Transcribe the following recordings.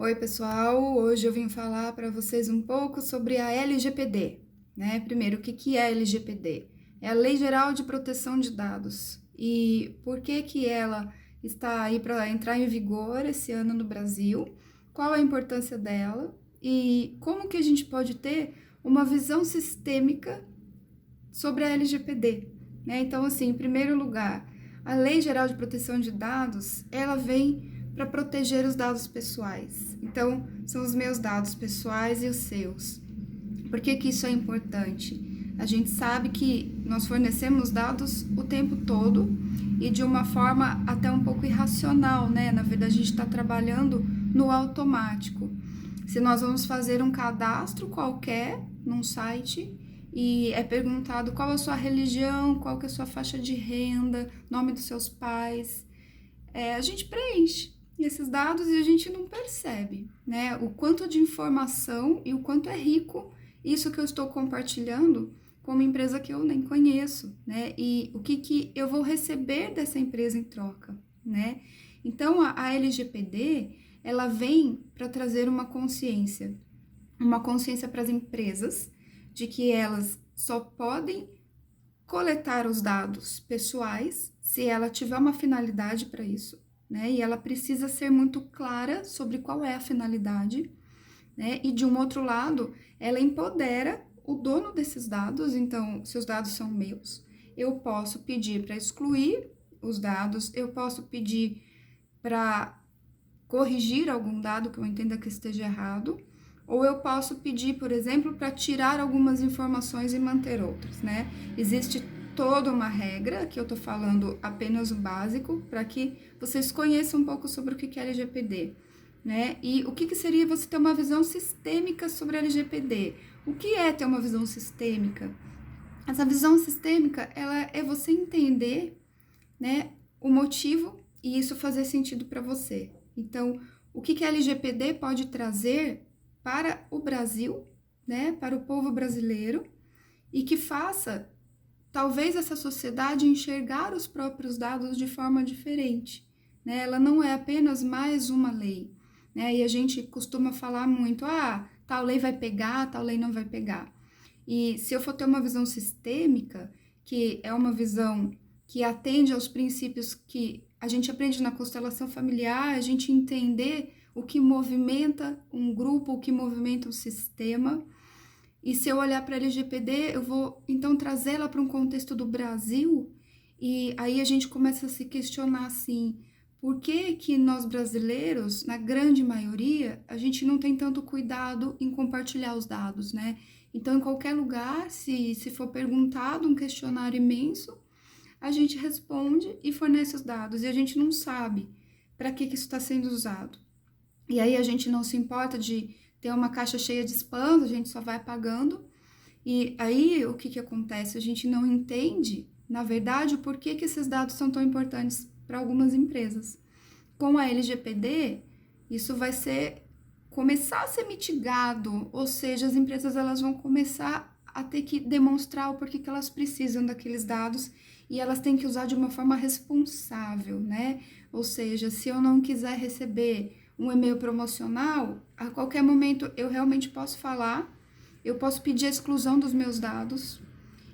Oi, pessoal! Hoje eu vim falar para vocês um pouco sobre a LGPD, né? Primeiro, o que é a LGPD? É a Lei Geral de Proteção de Dados. E por que ela está aí para entrar em vigor esse ano no Brasil? Qual a importância dela? E como que a gente pode ter uma visão sistêmica sobre a LGPD, né? Então, assim, em primeiro lugar, a Lei Geral de Proteção de Dados, ela vem para proteger os dados pessoais. Então, são os meus dados pessoais e os seus. Por que isso é importante? A gente sabe que nós fornecemos dados o tempo todo e de uma forma até um pouco irracional, né? Na verdade, a gente está trabalhando no automático. Se nós vamos fazer um cadastro qualquer num site e é perguntado qual a sua religião, qual que é a sua faixa de renda, nome dos seus pais, a gente preenche esses dados e a gente não percebe, né? O quanto de informação e o quanto é rico isso que eu estou compartilhando com uma empresa que eu nem conheço, né? E o que eu vou receber dessa empresa em troca, né? Então, a LGPD, ela vem para trazer uma consciência para as empresas de que elas só podem coletar os dados pessoais se ela tiver uma finalidade para isso, né? E ela precisa ser muito clara sobre qual é a finalidade, né? E de um outro lado, ela empodera o dono desses dados. Então, se os dados são meus, eu posso pedir para excluir os dados, eu posso pedir para corrigir algum dado que eu entenda que esteja errado, ou eu posso pedir, por exemplo, para tirar algumas informações e manter outras, né? Existe toda uma regra, que eu tô falando apenas o básico, para que vocês conheçam um pouco sobre o que é LGPD, né? E o que seria você ter uma visão sistêmica sobre a LGPD? O que é ter uma visão sistêmica? Essa visão sistêmica, ela é você entender, né, o motivo e isso fazer sentido para você. Então, o que a LGPD pode trazer para o Brasil, né, para o povo brasileiro, e que faça, talvez, essa sociedade enxergar os próprios dados de forma diferente, né? Ela não é apenas mais uma lei, né? E a gente costuma falar muito, tal lei vai pegar, tal lei não vai pegar. E se eu for ter uma visão sistêmica, que é uma visão que atende aos princípios que a gente aprende na constelação familiar, a gente entender o que movimenta um grupo, o que movimenta um sistema. E se eu olhar para a LGPD, eu vou então trazê-la para um contexto do Brasil, e aí a gente começa a se questionar assim, por que que nós brasileiros, na grande maioria, a gente não tem tanto cuidado em compartilhar os dados, né? Então, em qualquer lugar, se for perguntado um questionário imenso, a gente responde e fornece os dados, e a gente não sabe para que isso está sendo usado. E aí a gente não se importa de ter uma caixa cheia de spams, a gente só vai apagando. E aí o que acontece? A gente não entende, na verdade, o porquê que esses dados são tão importantes para algumas empresas. Com a LGPD, isso vai começar a ser mitigado, ou seja, as empresas elas vão começar a ter que demonstrar o porquê que elas precisam daqueles dados e elas têm que usar de uma forma responsável, né? Ou seja, se eu não quiser receber um e-mail promocional, a qualquer momento eu realmente posso falar, eu posso pedir a exclusão dos meus dados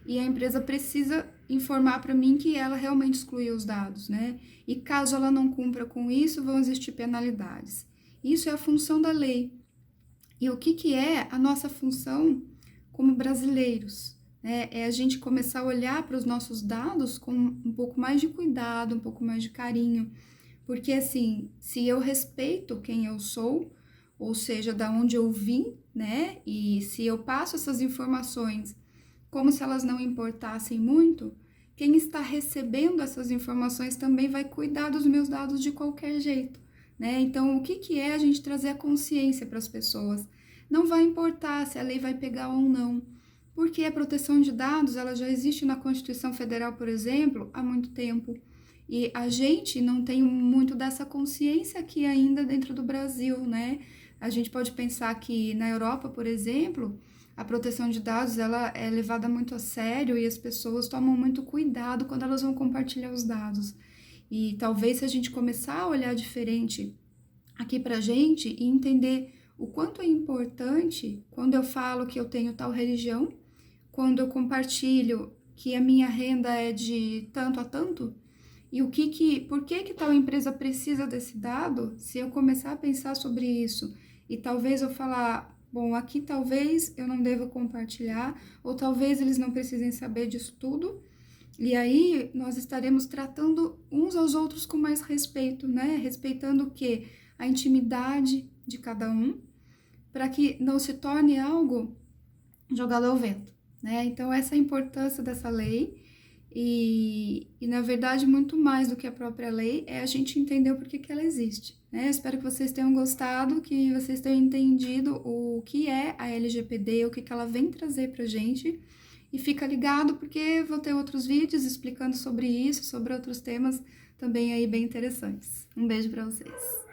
e a empresa precisa informar para mim que ela realmente excluiu os dados, né? E caso ela não cumpra com isso, vão existir penalidades. Isso é a função da lei. E o que é a nossa função como brasileiros? É a gente começar a olhar para os nossos dados com um pouco mais de cuidado, um pouco mais de carinho. Porque, assim, se eu respeito quem eu sou, ou seja, da onde eu vim, né? E se eu passo essas informações como se elas não importassem muito, quem está recebendo essas informações também vai cuidar dos meus dados de qualquer jeito, né? Então, o que é a gente trazer a consciência para as pessoas? Não vai importar se a lei vai pegar ou não, porque a proteção de dados, ela já existe na Constituição Federal, por exemplo, há muito tempo. E a gente não tem muito dessa consciência aqui ainda dentro do Brasil, né? A gente pode pensar que na Europa, por exemplo, a proteção de dados ela é levada muito a sério e as pessoas tomam muito cuidado quando elas vão compartilhar os dados. E talvez se a gente começar a olhar diferente aqui pra gente e entender o quanto é importante quando eu falo que eu tenho tal religião, quando eu compartilho que a minha renda é de tanto a tanto, e por que tal empresa precisa desse dado, se eu começar a pensar sobre isso e talvez eu falar, bom, aqui talvez eu não deva compartilhar, ou talvez eles não precisem saber disso tudo, e aí nós estaremos tratando uns aos outros com mais respeito, né? Respeitando o quê? A intimidade de cada um, para que não se torne algo jogado ao vento, né? Então, essa é a importância dessa lei na verdade, muito mais do que a própria lei, é a gente entender o porquê que ela existe, né? Eu espero que vocês tenham gostado, que vocês tenham entendido o que é a LGPD, o que ela vem trazer pra gente, e fica ligado porque vou ter outros vídeos explicando sobre isso, sobre outros temas também aí bem interessantes. Um beijo para vocês.